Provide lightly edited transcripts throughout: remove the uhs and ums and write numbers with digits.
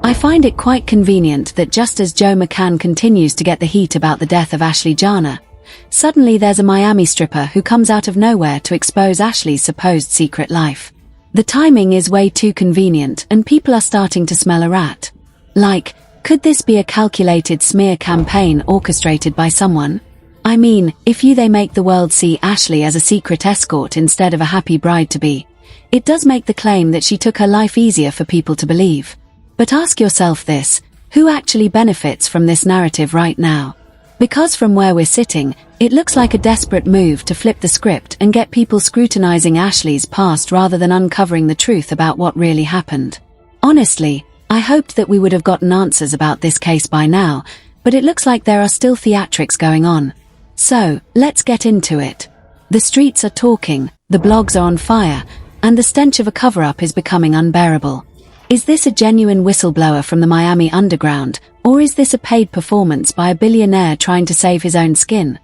I find it quite convenient that just as Joe McCann continues to get the heat about the death of Ashlee Jenae, suddenly there's a Miami stripper who comes out of nowhere to expose Ashlee's supposed secret life. The timing is way too convenient and people are starting to smell a rat. Like, could this be a calculated smear campaign orchestrated by someone? I mean, if they make the world see Ashlee as a secret escort instead of a happy bride-to-be, it does make the claim that she took her life easier for people to believe. But ask yourself this, who actually benefits from this narrative right now? Because from where we're sitting, it looks like a desperate move to flip the script and get people scrutinizing Ashlee's past rather than uncovering the truth about what really happened. Honestly, I hoped that we would have gotten answers about this case by now, but it looks like there are still theatrics going on. So, let's get into it. The streets are talking, the blogs are on fire, and the stench of a cover-up is becoming unbearable. Is this a genuine whistleblower from the Miami underground, or is this a paid performance by a billionaire trying to save his own skin?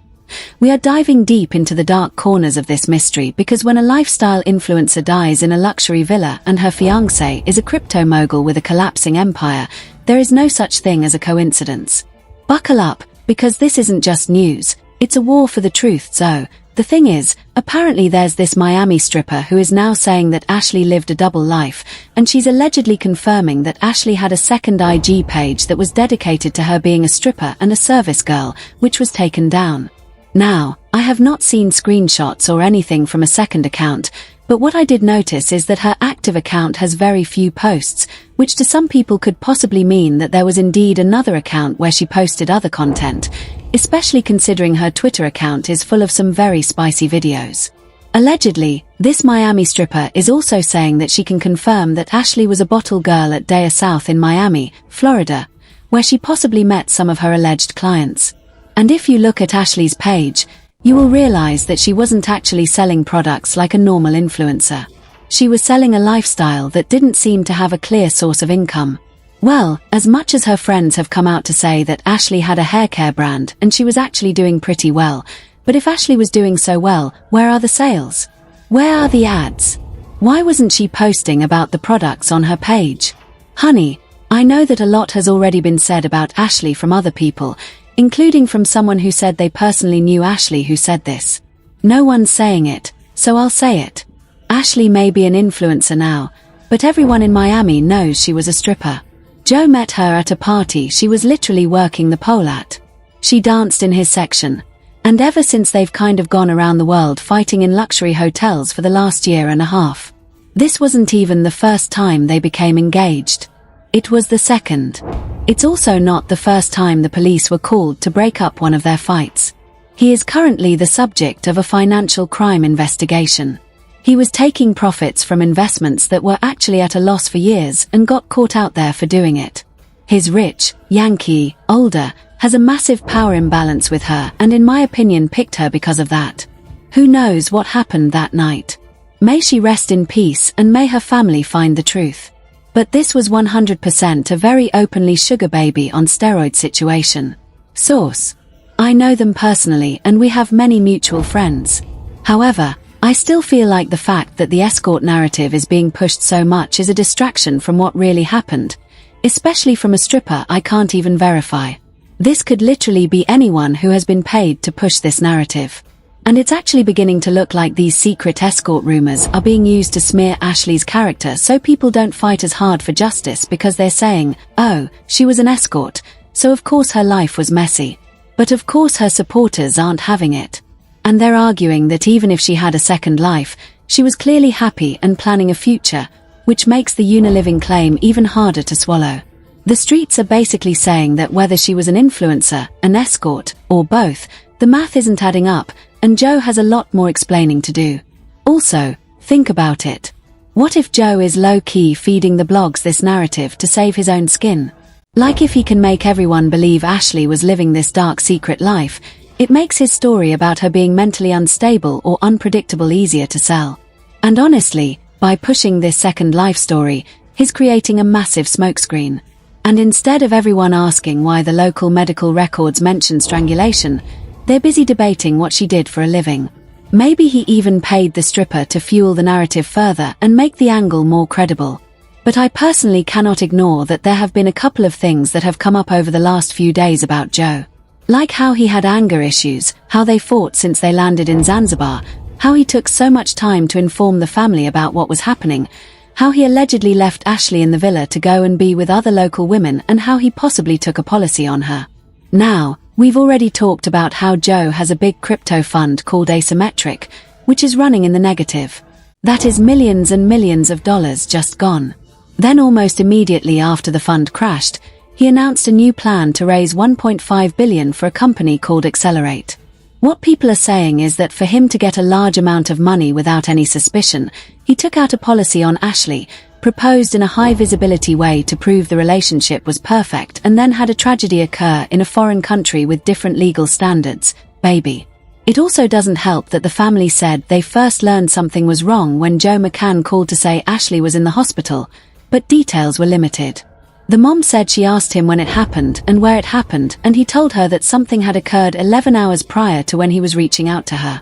We are diving deep into the dark corners of this mystery because when a lifestyle influencer dies in a luxury villa and her fiancé is a crypto mogul with a collapsing empire, there is no such thing as a coincidence. Buckle up, because this isn't just news, it's a war for the truth. So, the thing is, apparently there's this Miami stripper who is now saying that Ashlee lived a double life, and she's allegedly confirming that Ashlee had a second IG page that was dedicated to her being a stripper and a service girl, which was taken down. Now, I have not seen screenshots or anything from a second account, but what I did notice is that her active account has very few posts, which to some people could possibly mean that there was indeed another account where she posted other content, especially considering her Twitter account is full of some very spicy videos. Allegedly, this Miami stripper is also saying that she can confirm that Ashlee was a bottle girl at Daya South in Miami, Florida, where she possibly met some of her alleged clients. And if you look at Ashlee's page, you will realize that she wasn't actually selling products like a normal influencer. She was selling a lifestyle that didn't seem to have a clear source of income. Well, as much as her friends have come out to say that Ashlee had a haircare brand and she was actually doing pretty well, but if Ashlee was doing so well, where are the sales? Where are the ads? Why wasn't she posting about the products on her page? Honey, I know that a lot has already been said about Ashlee from other people, including from someone who said they personally knew Ashlee who said this. No one's saying it, so I'll say it. Ashlee may be an influencer now, but everyone in Miami knows she was a stripper. Joe met her at a party she was literally working the pole at. She danced in his section, and ever since they've kind of gone around the world fighting in luxury hotels for the last year and a half. This wasn't even the first time they became engaged. It was the second. It's also not the first time the police were called to break up one of their fights. He is currently the subject of a financial crime investigation. He was taking profits from investments that were actually at a loss for years and got caught out there for doing it. His rich, Yankee, older, has a massive power imbalance with her and in my opinion picked her because of that. Who knows what happened that night? May she rest in peace and may her family find the truth. But this was 100% a very openly sugar baby on steroid situation. Source: I know them personally and we have many mutual friends. However, I still feel like the fact that the escort narrative is being pushed so much is a distraction from what really happened, especially from a stripper I can't even verify. This could literally be anyone who has been paid to push this narrative. And it's actually beginning to look like these secret escort rumors are being used to smear Ashlee's character so people don't fight as hard for justice because they're saying, oh, she was an escort, so of course her life was messy. But of course her supporters aren't having it. And they're arguing that even if she had a second life, she was clearly happy and planning a future, which makes the uniliving claim even harder to swallow. The streets are basically saying that whether she was an influencer, an escort, or both, the math isn't adding up, and Joe has a lot more explaining to do. Also, think about it. What if Joe is low-key feeding the blogs this narrative to save his own skin? Like if he can make everyone believe Ashlee was living this dark secret life, it makes his story about her being mentally unstable or unpredictable easier to sell. And honestly, by pushing this second life story, he's creating a massive smokescreen. And instead of everyone asking why the local medical records mention strangulation, they're busy debating what she did for a living. Maybe he even paid the stripper to fuel the narrative further and make the angle more credible. But I personally cannot ignore that there have been a couple of things that have come up over the last few days about Joe. Like how he had anger issues, how they fought since they landed in Zanzibar, how he took so much time to inform the family about what was happening, how he allegedly left Ashlee in the villa to go and be with other local women, and how he possibly took a policy on her. Now, we've already talked about how Joe has a big crypto fund called Asymmetric, which is running in the negative. That is millions and millions of dollars just gone. Then almost immediately after the fund crashed, he announced a new plan to raise $1.5 billion for a company called Accelerate. What people are saying is that for him to get a large amount of money without any suspicion, he took out a policy on Ashlee, proposed in a high-visibility way to prove the relationship was perfect, and then had a tragedy occur in a foreign country with different legal standards. Baby. It also doesn't help that the family said they first learned something was wrong when Joe McCann called to say Ashlee was in the hospital, but details were limited. The mom said she asked him when it happened and where it happened, and he told her that something had occurred 11 hours prior to when he was reaching out to her.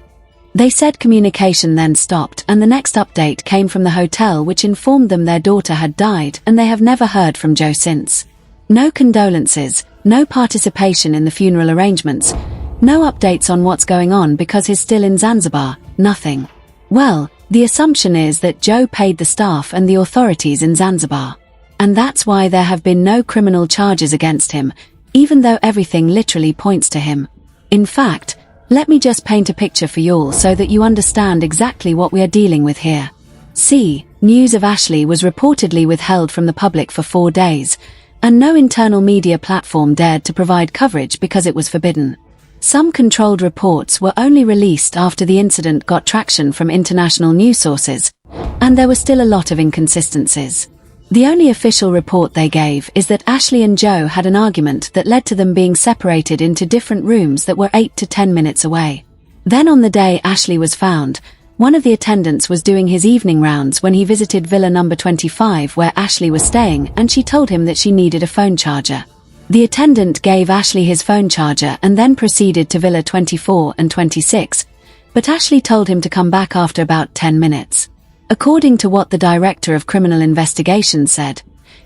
They said communication then stopped, and the next update came from the hotel, which informed them their daughter had died, and they have never heard from Joe since. No condolences, no participation in the funeral arrangements, no updates on what's going on because he's still in Zanzibar, nothing. Well, the assumption is that Joe paid the staff and the authorities in Zanzibar. And that's why there have been no criminal charges against him, even though everything literally points to him. In fact, let me just paint a picture for y'all so that you understand exactly what we are dealing with here. See, news of Ashlee was reportedly withheld from the public for 4 days, and no internal media platform dared to provide coverage because it was forbidden. Some controlled reports were only released after the incident got traction from international news sources, and there were still a lot of inconsistencies. The only official report they gave is that Ashlee and Joe had an argument that led to them being separated into different rooms that were 8 to 10 minutes away. Then on the day Ashlee was found, one of the attendants was doing his evening rounds when he visited Villa number 25 where Ashlee was staying, and she told him that she needed a phone charger. The attendant gave Ashlee his phone charger and then proceeded to Villa 24 and 26, but Ashlee told him to come back after about 10 minutes. According to what the Director of Criminal Investigations said,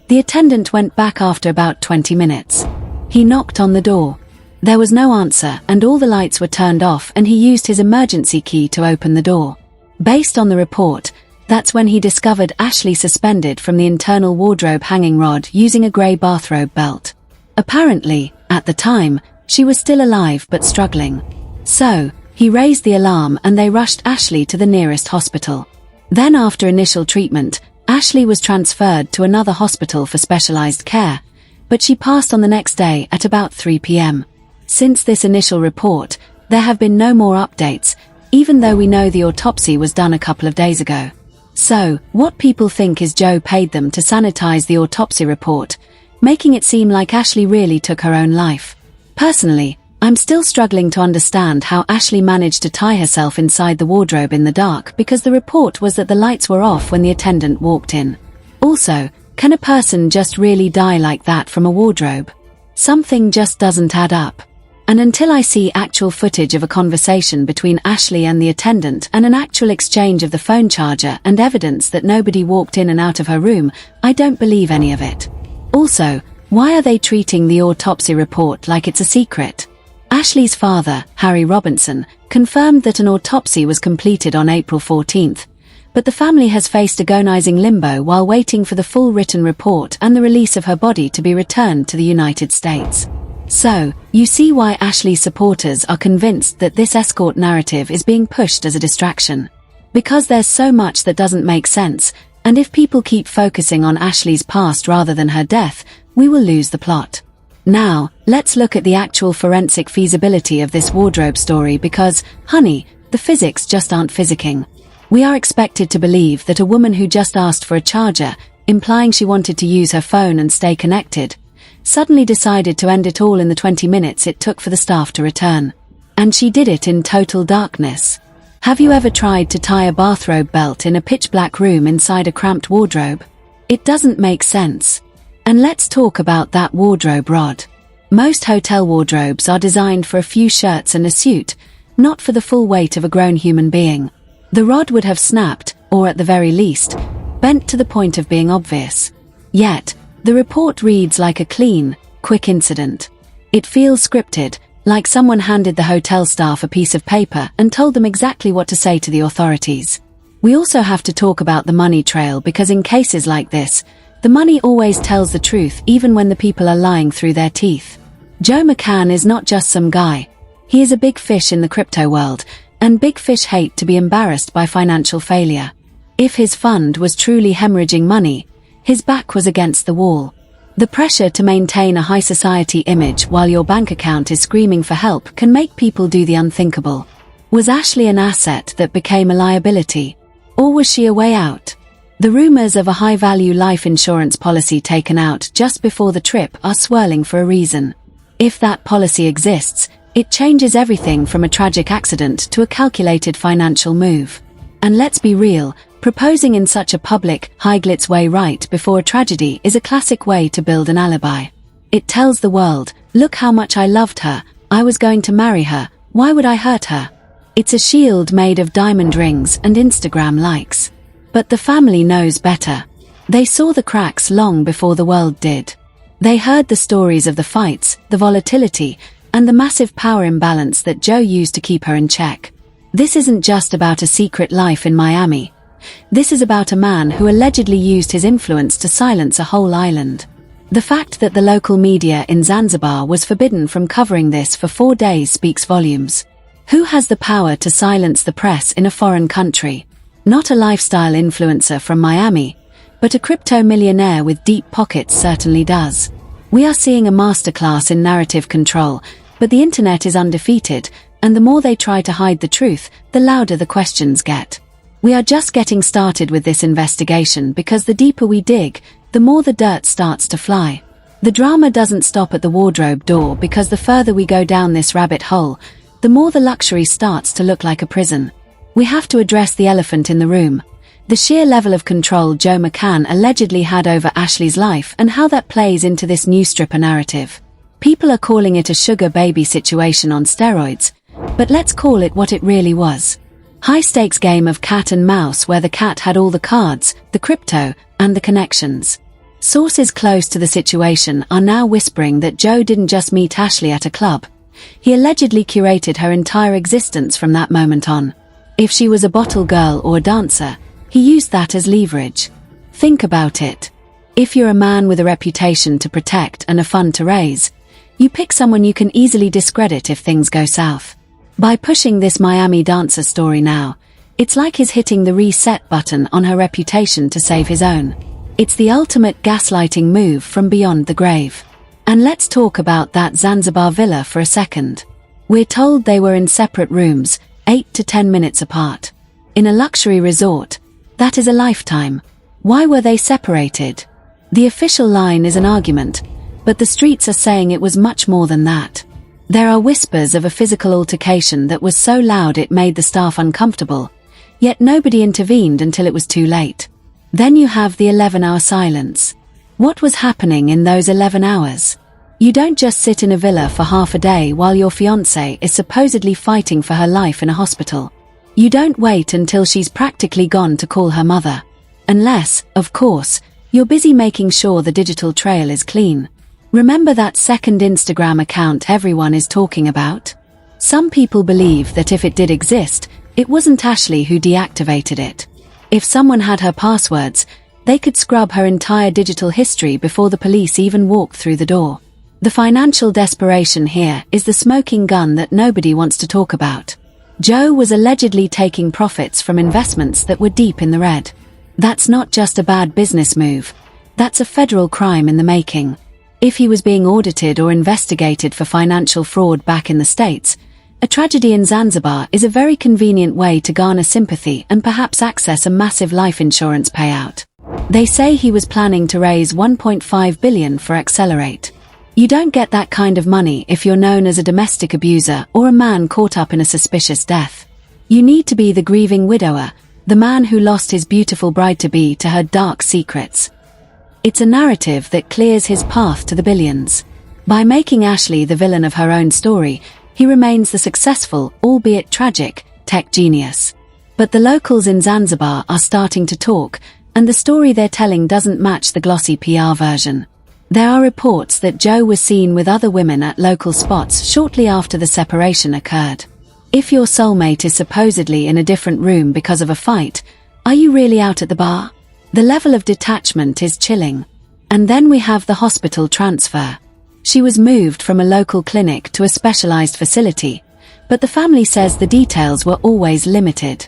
the attendant went back after about 20 minutes. He knocked on the door. There was no answer, and all the lights were turned off, and he used his emergency key to open the door. Based on the report, that's when he discovered Ashlee suspended from the internal wardrobe hanging rod using a grey bathrobe belt. Apparently, at the time, she was still alive but struggling. So, he raised the alarm and they rushed Ashlee to the nearest hospital. Then after initial treatment, Ashlee was transferred to another hospital for specialized care, but she passed on the next day at about 3 p.m. Since this initial report, there have been no more updates, even though we know the autopsy was done a couple of days ago. So, what people think is Joe paid them to sanitize the autopsy report, making it seem like Ashlee really took her own life. Personally, I'm still struggling to understand how Ashlee managed to tie herself inside the wardrobe in the dark, because the report was that the lights were off when the attendant walked in. Also, can a person just really die like that from a wardrobe? Something just doesn't add up. And until I see actual footage of a conversation between Ashlee and the attendant and an actual exchange of the phone charger and evidence that nobody walked in and out of her room, I don't believe any of it. Also, why are they treating the autopsy report like it's a secret? Ashlee's father, Harry Robinson, confirmed that an autopsy was completed on April 14th, but the family has faced agonizing limbo while waiting for the full written report and the release of her body to be returned to the United States. So, you see why Ashlee's supporters are convinced that this Escort narrative is being pushed as a distraction. Because there's so much that doesn't make sense, and if people keep focusing on Ashlee's past rather than her death, we will lose the plot. Now, let's look at the actual forensic feasibility of this wardrobe story because, honey, the physics just aren't physicking. We are expected to believe that a woman who just asked for a charger, implying she wanted to use her phone and stay connected, suddenly decided to end it all in the 20 minutes it took for the staff to return. And she did it in total darkness. Have you ever tried to tie a bathrobe belt in a pitch-black room inside a cramped wardrobe? It doesn't make sense. And let's talk about that wardrobe rod. Most hotel wardrobes are designed for a few shirts and a suit, not for the full weight of a grown human being. The rod would have snapped, or at the very least, bent to the point of being obvious. Yet, the report reads like a clean, quick incident. It feels scripted, like someone handed the hotel staff a piece of paper and told them exactly what to say to the authorities. We also have to talk about the money trail because in cases like this, the money always tells the truth even when the people are lying through their teeth. Joe McCann is not just some guy. He is a big fish in the crypto world, and big fish hate to be embarrassed by financial failure. If his fund was truly hemorrhaging money, his back was against the wall. The pressure to maintain a high society image while your bank account is screaming for help can make people do the unthinkable. Was Ashlee an asset that became a liability? Or was she a way out? The rumors of a high-value life insurance policy taken out just before the trip are swirling for a reason. If that policy exists, it changes everything from a tragic accident to a calculated financial move. And let's be real, proposing in such a public, high-glitz way right before a tragedy is a classic way to build an alibi. It tells the world, look how much I loved her, I was going to marry her, why would I hurt her? It's a shield made of diamond rings and Instagram likes. But the family knows better. They saw the cracks long before the world did. They heard the stories of the fights, the volatility, and the massive power imbalance that Joe used to keep her in check. This isn't just about a secret life in Miami. This is about a man who allegedly used his influence to silence a whole island. The fact that the local media in Zanzibar was forbidden from covering this for 4 days speaks volumes. Who has the power to silence the press in a foreign country? Not a lifestyle influencer from Miami, but a crypto millionaire with deep pockets certainly does. We are seeing a masterclass in narrative control, but the internet is undefeated, and the more they try to hide the truth, the louder the questions get. We are just getting started with this investigation because the deeper we dig, the more the dirt starts to fly. The drama doesn't stop at the wardrobe door because the further we go down this rabbit hole, the more the luxury starts to look like a prison. We have to address the elephant in the room. The sheer level of control Joe McCann allegedly had over Ashlee's life and how that plays into this new stripper narrative. People are calling it a sugar baby situation on steroids, but let's call it what it really was. High-stakes game of cat and mouse where the cat had all the cards, the crypto, and the connections. Sources close to the situation are now whispering that Joe didn't just meet Ashlee at a club. He allegedly curated her entire existence from that moment on. If she was a bottle girl or a dancer, he used that as leverage. Think about it. If you're a man with a reputation to protect and a fund to raise, you pick someone you can easily discredit if things go south. By pushing this Miami dancer story now, it's like he's hitting the reset button on her reputation to save his own. It's the ultimate gaslighting move from beyond the grave. And let's talk about that Zanzibar villa for a second. We're told they were in separate rooms, 8 to 10 minutes apart. In a luxury resort, that is a lifetime. Why were they separated? The official line is an argument, but the streets are saying it was much more than that. There are whispers of a physical altercation that was so loud it made the staff uncomfortable, yet nobody intervened until it was too late. Then you have the 11-hour silence. What was happening in those 11 hours? You don't just sit in a villa for half a day while your fiancé is supposedly fighting for her life in a hospital. You don't wait until she's practically gone to call her mother. Unless, of course, you're busy making sure the digital trail is clean. Remember that second Instagram account everyone is talking about? Some people believe that if it did exist, it wasn't Ashlee who deactivated it. If someone had her passwords, they could scrub her entire digital history before the police even walked through the door. The financial desperation here is the smoking gun that nobody wants to talk about. Joe was allegedly taking profits from investments that were deep in the red. That's not just a bad business move. That's a federal crime in the making. If he was being audited or investigated for financial fraud back in the States, a tragedy in Zanzibar is a very convenient way to garner sympathy and perhaps access a massive life insurance payout. They say he was planning to raise $1.5 billion for Accelerate. You don't get that kind of money if you're known as a domestic abuser or a man caught up in a suspicious death. You need to be the grieving widower, the man who lost his beautiful bride-to-be to her dark secrets. It's a narrative that clears his path to the billions. By making Ashlee the villain of her own story, he remains the successful, albeit tragic, tech genius. But the locals in Zanzibar are starting to talk, And the story they're telling doesn't match the glossy PR version. There are reports that Joe was seen with other women at local spots shortly after the separation occurred. If your soulmate is supposedly in a different room because of a fight, are you really out at the bar? The level of detachment is chilling. And then we have the hospital transfer. She was moved from a local clinic to a specialized facility, but the family says the details were always limited.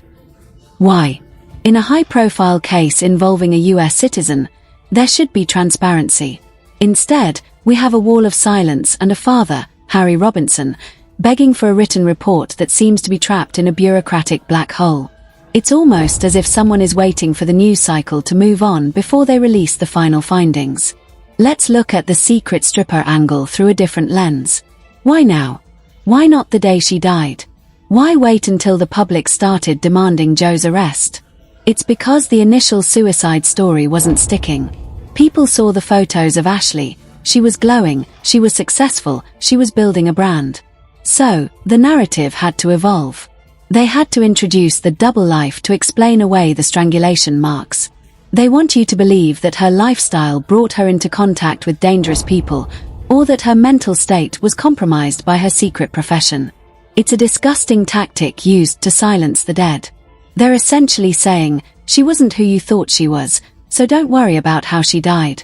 Why? In a high-profile case involving a US citizen, there should be transparency. Instead, we have a wall of silence and a father, Harry Robinson, begging for a written report that seems to be trapped in a bureaucratic black hole. It's almost as if someone is waiting for the news cycle to move on before they release the final findings. Let's look at the secret stripper angle through a different lens. Why now? Why not the day she died? Why wait until the public started demanding Joe's arrest? It's because the initial suicide story wasn't sticking. People saw the photos of Ashlee. She was glowing, she was successful, she was building a brand. So, the narrative had to evolve. They had to introduce the double life to explain away the strangulation marks. They want you to believe that her lifestyle brought her into contact with dangerous people, or that her mental state was compromised by her secret profession. It's a disgusting tactic used to silence the dead. They're essentially saying, she wasn't who you thought she was, so don't worry about how she died.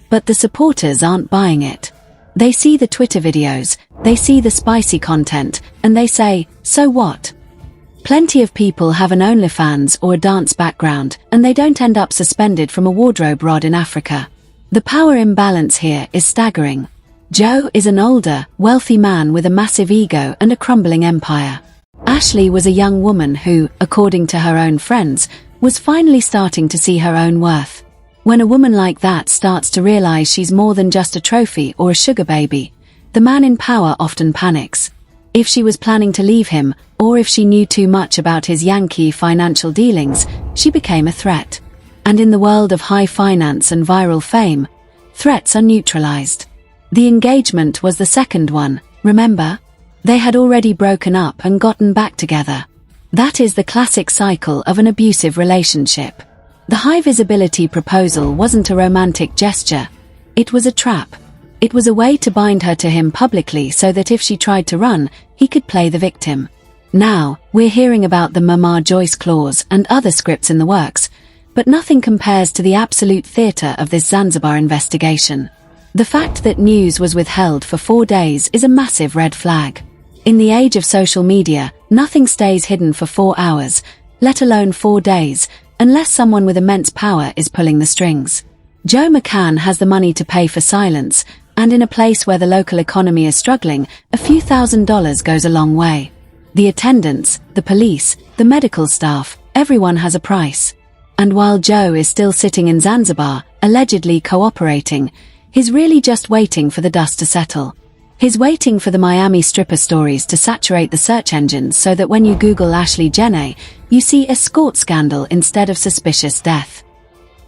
But the supporters aren't buying it. They see the Twitter videos, they see the spicy content, and they say, so what? Plenty of people have an OnlyFans or a dance background, and they don't end up suspended from a wardrobe rod in Africa. The power imbalance here is staggering. Joe is an older, wealthy man with a massive ego and a crumbling empire. Ashlee was a young woman who, according to her own friends, was finally starting to see her own worth. When a woman like that starts to realize she's more than just a trophy or a sugar baby, the man in power often panics. If she was planning to leave him, or if she knew too much about his Yankee financial dealings, she became a threat. And in the world of high finance and viral fame, threats are neutralized. The engagement was the second one, remember? They had already broken up and gotten back together. That is the classic cycle of an abusive relationship. The high-visibility proposal wasn't a romantic gesture. It was a trap. It was a way to bind her to him publicly so that if she tried to run, he could play the victim. Now, we're hearing about the Mama Joyce clause and other scripts in the works, but nothing compares to the absolute theater of this Zanzibar investigation. The fact that news was withheld for 4 days is a massive red flag. In the age of social media, nothing stays hidden for 4 hours, let alone 4 days, unless someone with immense power is pulling the strings. Joe McCann has the money to pay for silence, and in a place where the local economy is struggling, a few $1,000s goes a long way. The attendants, the police, the medical staff, everyone has a price. And while Joe is still sitting in Zanzibar, allegedly cooperating, he's really just waiting for the dust to settle. He's waiting for the Miami stripper stories to saturate the search engines so that when you Google Ashlee Jenae, you see Escort scandal instead of suspicious death.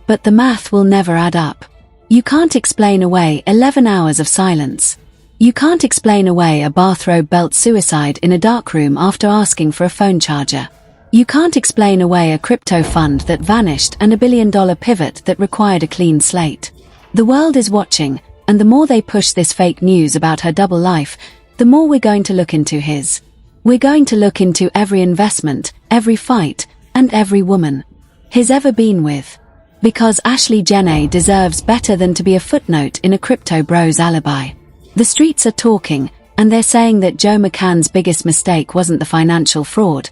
But the math will never add up. You can't explain away 11 hours of silence. You can't explain away a bathrobe belt suicide in a darkroom after asking for a phone charger. You can't explain away a crypto fund that vanished and $1 billion pivot that required a clean slate. The world is watching, and the more they push this fake news about her double life, the more we're going to look into his. We're going to look into every investment, every fight, and every woman he's ever been with. Because Ashlee Jenae deserves better than to be a footnote in a crypto bro's alibi. The streets are talking, and they're saying that Joe McCann's biggest mistake wasn't the financial fraud.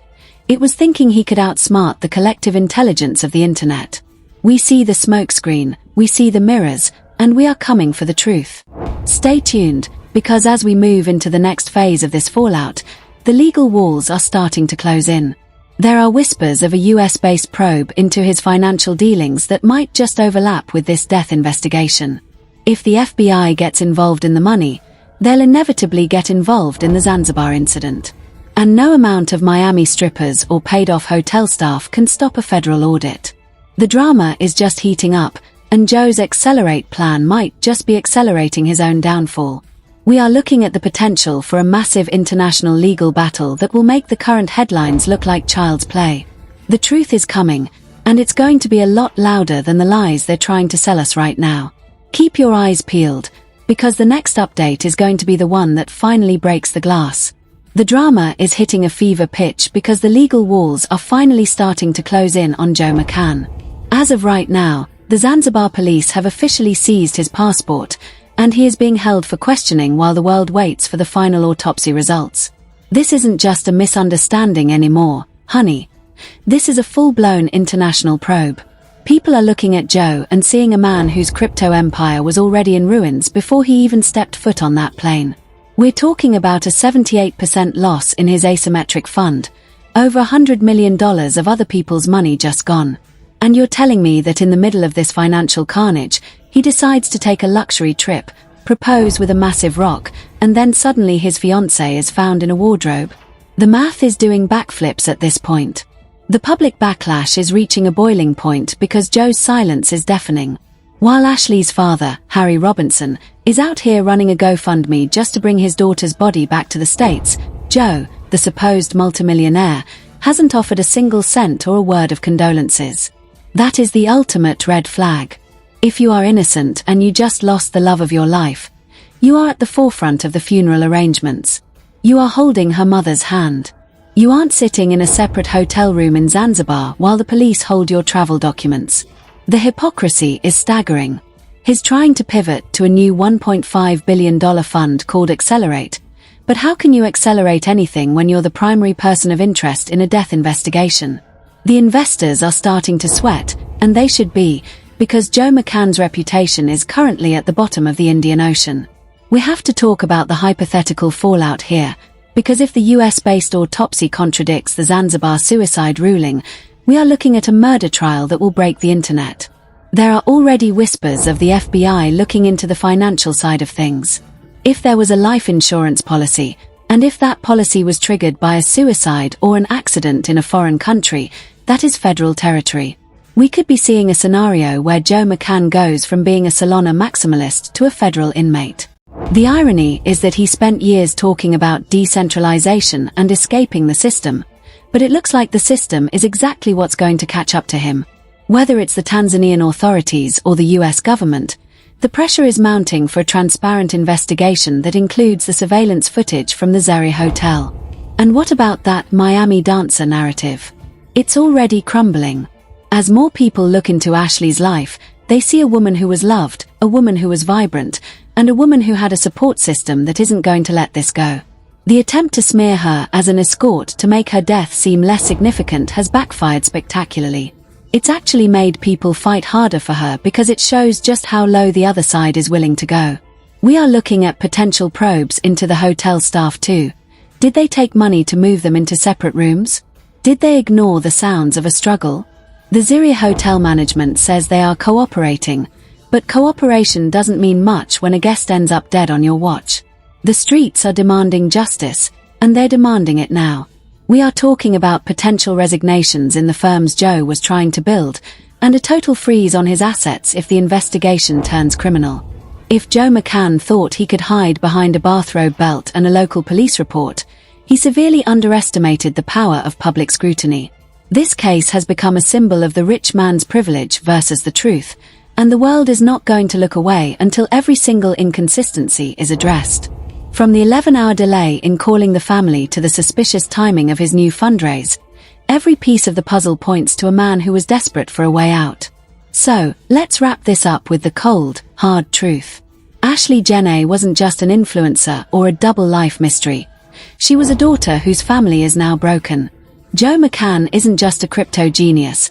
It was thinking he could outsmart the collective intelligence of the internet. We see the smokescreen, we see the mirrors, and we are coming for the truth. Stay tuned, because as we move into the next phase of this fallout, the legal walls are starting to close in. There are whispers of a US-based probe into his financial dealings that might just overlap with this death investigation. If the FBI gets involved in the money, they'll inevitably get involved in the Zanzibar incident. And no amount of Miami strippers or paid-off hotel staff can stop a federal audit. The drama is just heating up, and Joe's Accelerate plan might just be accelerating his own downfall. We are looking at the potential for a massive international legal battle that will make the current headlines look like child's play. The truth is coming, And it's going to be a lot louder than the lies they're trying to sell us right now. Keep your eyes peeled, because the next update is going to be the one that finally breaks the glass. The drama is hitting a fever pitch because the legal walls are finally starting to close in on Joe McCann. As of right now, the Zanzibar police have officially seized his passport, and he is being held for questioning while the world waits for the final autopsy results. This isn't just a misunderstanding anymore, honey. This is a full-blown international probe. People are looking at Joe and seeing a man whose crypto empire was already in ruins before he even stepped foot on that plane. We're talking about a 78% loss in his asymmetric fund, over $100 million of other people's money just gone. And you're telling me that in the middle of this financial carnage, he decides to take a luxury trip, propose with a massive rock, and then suddenly his fiancée is found in a wardrobe? The math is doing backflips at this point. The public backlash is reaching a boiling point because Joe's silence is deafening. While Ashlee's father, Harry Robinson, is out here running a GoFundMe just to bring his daughter's body back to the States, Joe, the supposed multimillionaire, hasn't offered a single cent or a word of condolences. That is the ultimate red flag. If you are innocent and you just lost the love of your life, you are at the forefront of the funeral arrangements. You are holding her mother's hand. You aren't sitting in a separate hotel room in Zanzibar while the police hold your travel documents. The hypocrisy is staggering. He's trying to pivot to a new $1.5 billion fund called Accelerate. But how can you accelerate anything when you're the primary person of interest in a death investigation? The investors are starting to sweat, and they should be, because Joe McCann's reputation is currently at the bottom of the Indian Ocean. We have to talk about the hypothetical fallout here, because if the US-based autopsy contradicts the Zanzibar suicide ruling, we are looking at a murder trial that will break the internet. There are already whispers of the FBI looking into the financial side of things. If there was a life insurance policy, and if that policy was triggered by a suicide or an accident in a foreign country, that is federal territory. We could be seeing a scenario where Joe McCann goes from being a Solana maximalist to a federal inmate. The irony is that he spent years talking about decentralization and escaping the system, but it looks like the system is exactly what's going to catch up to him. Whether it's the Tanzanian authorities or the US government, the pressure is mounting for a transparent investigation that includes the surveillance footage from the Zeri Hotel. And what about that Miami dancer narrative? It's already crumbling. As more people look into Ashlee's life, they see a woman who was loved, a woman who was vibrant, and a woman who had a support system that isn't going to let this go. The attempt to smear her as an escort to make her death seem less significant has backfired spectacularly. It's actually made people fight harder for her because it shows just how low the other side is willing to go. We are looking at potential probes into the hotel staff too. Did they take money to move them into separate rooms? Did they ignore the sounds of a struggle? The Zeri Hotel management says they are cooperating, but cooperation doesn't mean much when a guest ends up dead on your watch. The streets are demanding justice, and they're demanding it now. We are talking about potential resignations in the firms Joe was trying to build, and a total freeze on his assets if the investigation turns criminal. If Joe McCann thought he could hide behind a bathrobe belt and a local police report, he severely underestimated the power of public scrutiny. This case has become a symbol of the rich man's privilege versus the truth, and the world is not going to look away until every single inconsistency is addressed. From the 11-hour delay in calling the family to the suspicious timing of his new fundraise, every piece of the puzzle points to a man who was desperate for a way out. So, let's wrap this up with the cold, hard truth. Ashlee Jenae wasn't just an influencer or a double-life mystery. She was a daughter whose family is now broken. Joe McCann isn't just a crypto genius.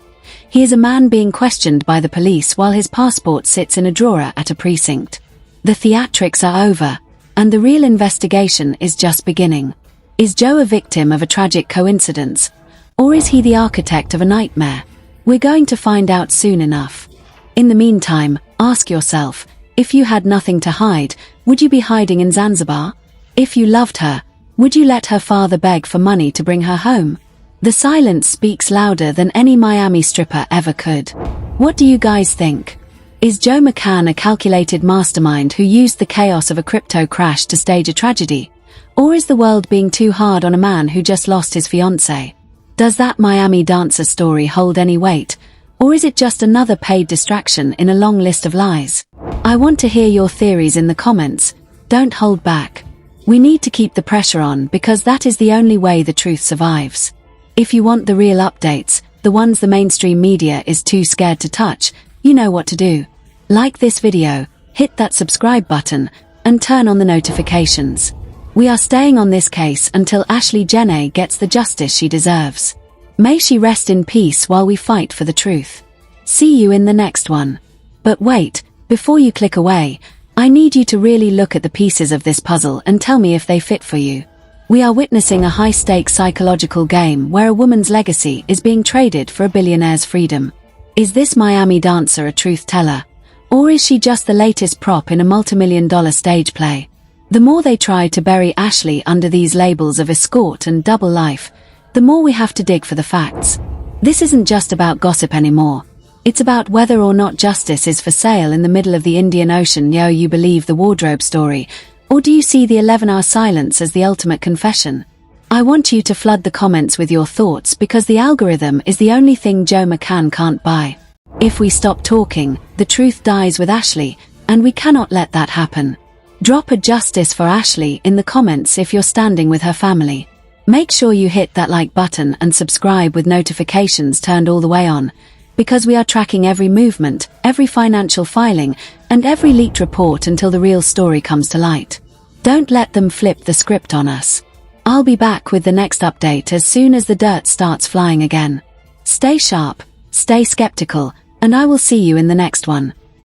He is a man being questioned by the police while his passport sits in a drawer at a precinct. The theatrics are over, and the real investigation is just beginning. Is Joe a victim of a tragic coincidence, or is he the architect of a nightmare? We're going to find out soon enough. In the meantime, ask yourself, if you had nothing to hide, would you be hiding in Zanzibar? If you loved her, would you let her father beg for money to bring her home? The silence speaks louder than any Miami stripper ever could. What do you guys think? Is Joe McCann a calculated mastermind who used the chaos of a crypto crash to stage a tragedy? Or is the world being too hard on a man who just lost his fiancée? Does that Miami dancer story hold any weight? Or is it just another paid distraction in a long list of lies? I want to hear your theories in the comments. Don't hold back. We need to keep the pressure on because that is the only way the truth survives. If you want the real updates, the ones the mainstream media is too scared to touch, you know what to do. Like this video, hit that subscribe button, and turn on the notifications. We are staying on this case until Ashlee Jenae gets the justice she deserves. May she rest in peace while we fight for the truth. See you in the next one. But wait, before you click away, I need you to really look at the pieces of this puzzle and tell me if they fit for you. We are witnessing a high-stakes psychological game where a woman's legacy is being traded for a billionaire's freedom. Is this Miami dancer a truth teller? Or is she just the latest prop in a multimillion-dollar stage play? The more they try to bury Ashlee under these labels of escort and double life, the more we have to dig for the facts. This isn't just about gossip anymore. It's about whether or not justice is for sale in the middle of the Indian Ocean. Yo, you believe the wardrobe story, or do you see the 11-hour silence as the ultimate confession? I want you to flood the comments with your thoughts because the algorithm is the only thing Joe McCann can't buy. If we stop talking, the truth dies with Ashlee, and we cannot let that happen. Drop a justice for Ashlee in the comments if you're standing with her family. Make sure you hit that like button and subscribe with notifications turned all the way on, because we are tracking every movement, every financial filing, and every leaked report until the real story comes to light. Don't let them flip the script on us. I'll be back with the next update as soon as the dirt starts flying again. Stay sharp, stay skeptical, and I will see you in the next one.